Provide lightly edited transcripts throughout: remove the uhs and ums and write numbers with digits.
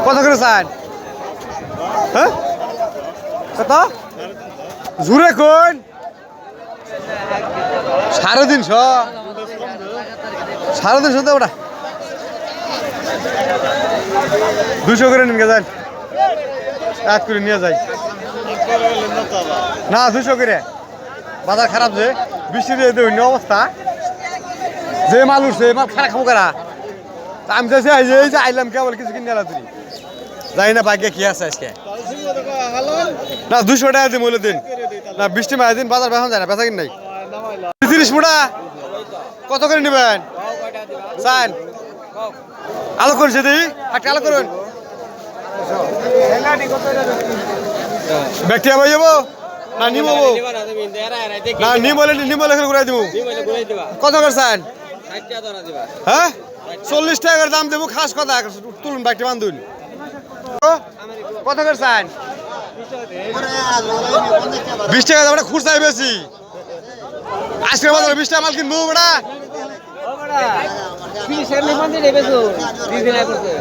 কত করে চান? হ্যাঁ কত জুড়ে কোন 350 350 ওটা 200 করে নিন যান এক করে নিয়ে যাই না 200 করে বাজার খারাপ যে বৃষ্টি দিয়ে অন্য অবস্থা যে মাল উঠছে মাল খারাপ খাবো করা আমি চাইছি এই যে আইলাম কেবল কিছু কিনে এলা তুমি যাই না ভাগ্যে কি আছে আজকে না 200 টাকা দিন বলে দিন না বৃষ্টি মারা দিন বাজার বেখন যায় না বেচা কিন নাই 30 মুড়া কত করে নেবেন চান আলো করছে দিই একটা আলো করুন ব্যক্তি আবার যাবো না নিবো না নিমলে ঘুরাই দিব কত করে চান হ্যাঁ 40 টাকার দাম দেবো খাস কথা তুলুন ব্যক্তি বান্ধুন কত করে চান 20 টাকা দাম খুচরাই বেশি আজকে বাজারে 20 টাকা মাল কিনবো বেটা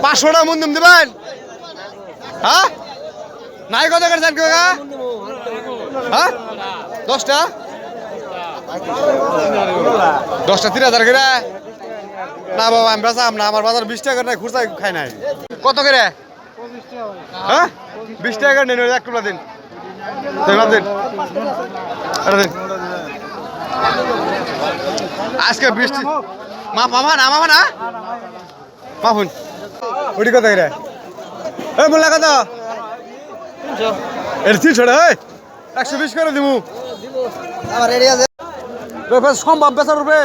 500 টাকা মন দেবেন হ্যাঁ নাই কত করে চান কেউ হ্যাঁ 10টা 3000 করে না বাবা আমি বেচাম না আমার বাজার 20 টাকা নাই খুচরা খাই নাই কত করে হ্যাঁ 20 টাকা করে নিন এক টুকরা দিন দিন আজকে বৃষ্টি মামা না মাফুন ওটি কত করে এই বললা কত এর 300 টাকা 120 করে দিমু আমার রেডি আছে সম্ভব বেচার রূপে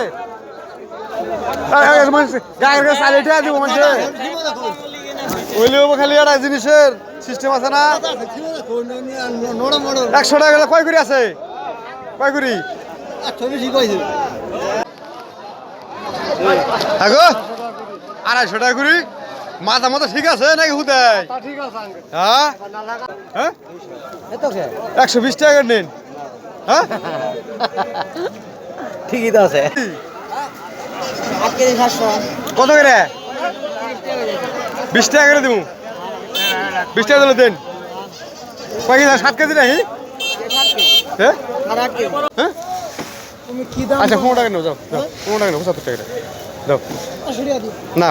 গায়ের গায়ে চালিয়ে ঠেয়া দিব মানুষে ওইলেও খালি একটা জিনিসের সিস্টেম আছে না 100 টাকা কয় করে আছে কয় করি 250 টাকা করি মাথা মতো ঠিক আছে নাকি হুদাই হ্যাঁ হ্যাঁ 120 টাকা নিন হ্যাঁ ঠিকই তো আছে কত করে 20 টাকা করে দেবো 20 টাকা দিলে দেন কয় কেজি 7 কেজি নাহি হ্যাঁ হ্যাঁ আচ্ছা 15 টাকা নেও যাও 15 টাকা নেও 70 টাকা দাও না